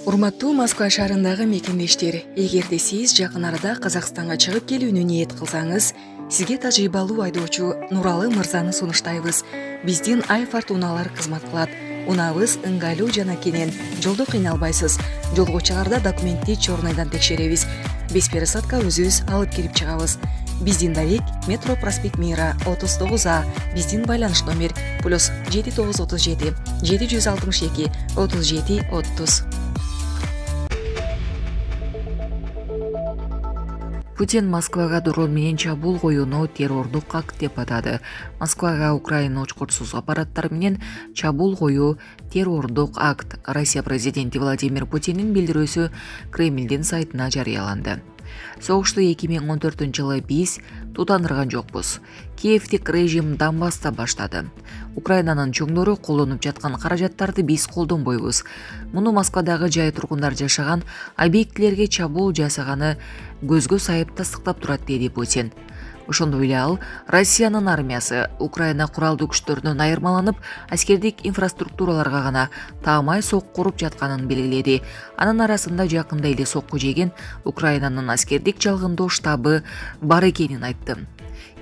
Урматтуу Москва шаарындагы мекендештер, эгерде сиз жакын арада Казакстанга чыгып келүүнү ниет кылсаңыз, сизге тажрыйбалуу айдоочу Нуралы мырзаны сунуштайбыз. Биздин Айфарт унаалар кызмат кылат. Унаабыз ыңгайлуу жана кенен, жолдо кыйналбайсыз. Жолго чыгарда документти чорнойдон текшеребиз. Беспересадка өзүбүз алып кирип чыгабыз. Биздин дарек Метро проспект Мира 39А. Биздин байланыш номер +7937 762 37 30. Путин Москвага дрон менен чабуул коюуну террордук акт деп атады. Москвага Украина учкурсуз аппараттар менен чабуул коюу террордук акт. Россия президенти Владимир Путиндин билдирүүсү Кремлдин сайтына жарыяланды. Согушту 2014-жылы биз тутандырган жокпуз. Киевдик режим Донбасста баштады. Украинанын чоңдору колдонуп жаткан каражаттарды биз колдонбойбуз. Муну Москвадагы жай тургундар жашаган объектилерге чабуул жасаганы көзгө сайып тастыктап турат, деди Путин. Ошондой эле ал Россиянын армиясы Украина куралдуу күчтөрүнөн айырмаланып, аскердик инфраструктураларга гана таамай сокку уруп жатканын белгиледи. Анын арасында жакында эле сокку жеген Украинанын аскердик жалгындоо штабы бар экенин айтты.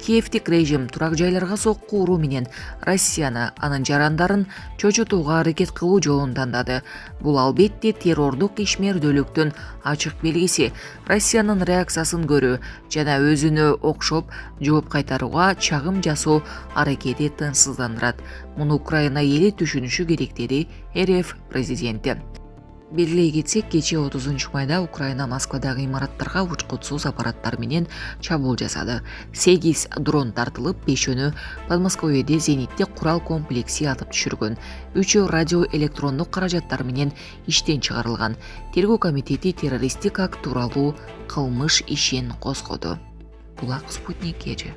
Киевдик режим турак жайларга сокку уруу менен Россияны, анын жарандарын чочутууга аракет кылуу жолун тандады. Бул албетте террордук ишмердүүлүктүн ачык белгиси. Россиянын реакциясын көрүү жана өзүнө окшоп жооп кайтарууга чагым жасоо аракети тынчсыздандырат. Муну Украина эли түшүнүшү керек, деди РФ президенти. Белгилей кетсек, кечээ 30 майда Украина Москвадагы имараттарга учкутсуз аппараттар менен чабуул жасады. 8 дрон тартылып, 5-өө Подмосковьеде зениттик курал комплекси атып түшүргөн. 3-өө радиоэлектрондук каражаттар менен иштен чыгарылган. Тергөө комитети террористтик акт тууралуу кылмыш ишин козгоду. Булак Спутник кече.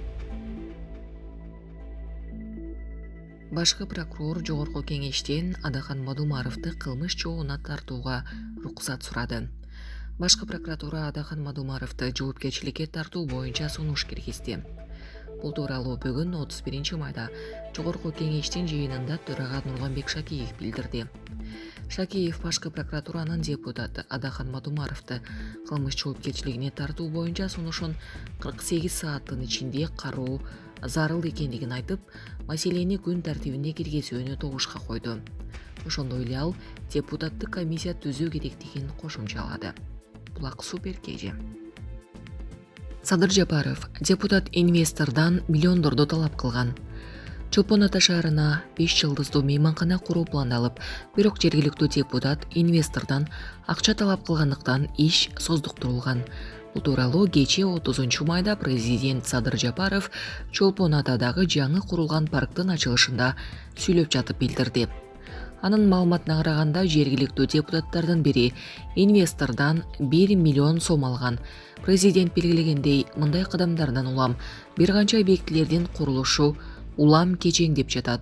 Башкы прокурор Жогорку кеңештен Адахан Мадумаровду кылмыш жообуна тартууга уруксат сурады. Башкы прокуратура Адахан Мадумаровду жоопкерчиликке тартуу боюнча сунуш киргизди. Бул тууралуу бүгүн 31-майда Жогорку кеңештин жыйынында төрага Нурланбек Шакиев билдирди. Шакиев башкы прокуратуранын депутаты Адахан Мадумаровду кылмыш жоопкерчилигине тартуу боюнча сунушун 48 сааттын ичинде кароо зарыл экендигин айтып, маселени күн тартибине киргизүүнү тогушка койду. Ошондой эле ал депутаттык комиссия түзүү керектигин кошумчалады. Булак Супер кеже. Садыр Жапаров депутат инвестордон миллиондорду талап кылган. Чолпон Ата шаарына 5 жылдыздуу мейманкана куруу пландалып, бирок жергиликтүү депутат инвестордон акча талап кылгандыктан иш создуктурулган. Бул тууралуу кечээ 30-майда президент Садыр Жапаров Чолпон Атадагы жаңы курулган парктын ачылышында сүйлөп жатып билдирди. Анын маалыматына караганда, жергиликтүү депутаттардын бири инвестордон 1 миллион сом алган. Президент белгилегендей, мындай кадамдардан улам бир канча объектилердин курулушу улам кечең деп жатат.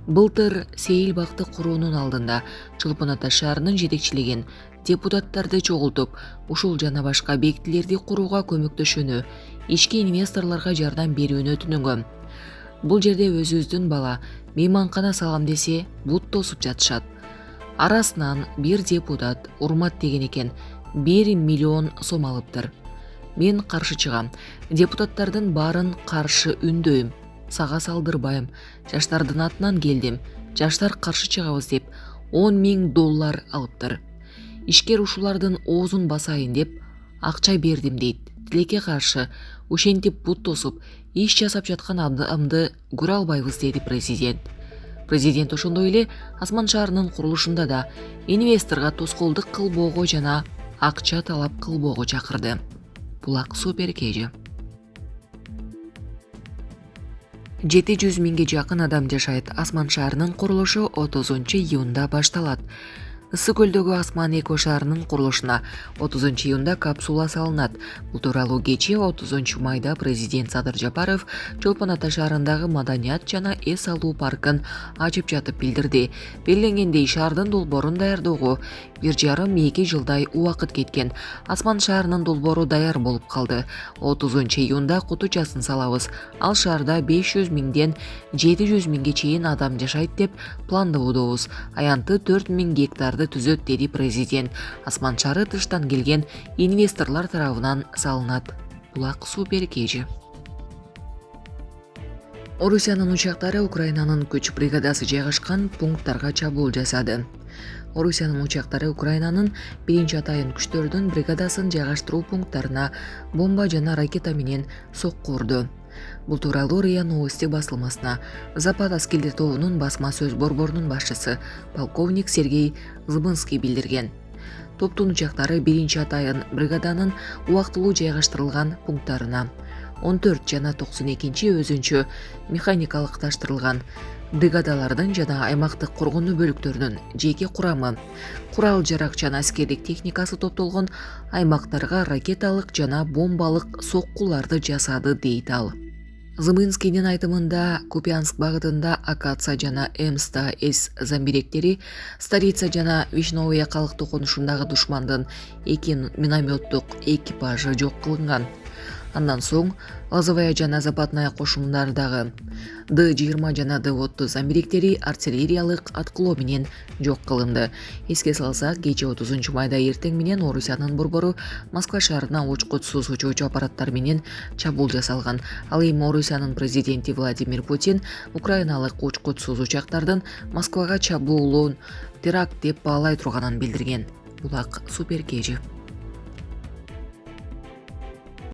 Былтыр Сейил бакты куруунун алдында Чолпон Ата шаарынын жетекчилигин депутаттарды чогултуп, ушул жана башка объектилерди курууга көмөктөшүүнү, ички инвесторлорго жардам берүүнү өтүнгөн. Бул жерде өзүбүздүн бала мейманкана салам десе, бут тосуп жатышат. Арасынан бир депутат урмат деген экен 1 миллион сом алыптыр. Мен каршы чыгам. Депутаттардын баарын каршы үндөйм. Сага салдырбайм. Жаштардын атынан келдим. Жаштар каршы чыгабыз деп $10,000 алыптыр. Ишкер ушулардын оозун басайын деп акча бердим дейт. Тилекке каршы ошентип бут тосуп иш жасап жаткан адамды көрө албайбыз, деди президент. Президент ошондой эле Асман шаарынын курулушунда да инвесторго тоскоолдук кылбоого жана акча талап кылбоого чакырды. Булак Супер кеже. 700 миңге жакын адам жашайт. Асман шаарынын курулушу 30-июнда башталат. Ысык көлдөгү Асман эко шаарынын курулушуна 30-июнда капсула салынат. Бул тууралуу кечээ 30-майда президент Садыр Жапаров Чолпон Ата шаарындагы маданият жана эс алуу паркын ачып жатып билдирди. Белгиленгендей, шаардын долбоорун даярдоого 1,5-2 жылдай убакыт кеткен. Асман шаарынын долбоору даяр болуп калды. 30-июнда кутучасын салабыз. Ал шаарда 500 миңден 700 миңге чейин адам жашайт деп пландоодобуз. Аянты 4 миң гектарды базаларды түзөт, деди президент. Асман шары тыштан келген инвесторлар тарабынан салынат. Булак супер кежи. Орусиянын учактары Украинанын күч бригадасы жайгашкан пункттарга чабуул жасады. Орусиянын учактары Украинанын 1-атайын күчтөрдүн бригадасын жайгаштыруу пункттарына бомба жана ракета менен сокку урду. Бул тууралуу РИА Новости басылмасына Запад аскерлер тобунун басма сөз борборунун башчысы полковник Сергей Зыбынский билдирген. Топтун учактары 1-атайын бригаданын убактылуу жайгаштырылган пункттарына 14 жана 92 өзүнчө механикалыкташтырылган бригадалардын жана аймактык коргонуу бөлүктөрүнүн жеке курамы, курал-жарак жана аскердик техникасы топтолгон аймактарга ракеталык жана бомбалык соккуларды жасады, дейт ал. Зыбынскийдин айтымында Купянск багытында Акация жана Эмста С замбиректери, Старица жана Вишновая калктуу конушундагы душмандын 2 минометтук экипажы жок кылынган. Андан соң Лозовая жана Западная кошундардагы Д-20 жана Д-30 замбиректери артиллериялык аткылоо менен жок кылынды. Эске салсак, кечээ 30 майда эртең менен Орусиянын борбору Москва шаарына учкутсуз учуучу аппараттар менен чабуул жасалган. Ал эми Орусиянын президенти Владимир Путин украиналык учкутсуз учактардын Москвага чабуулун теракт деп баалай турганын билдирген. Булак супер кежи.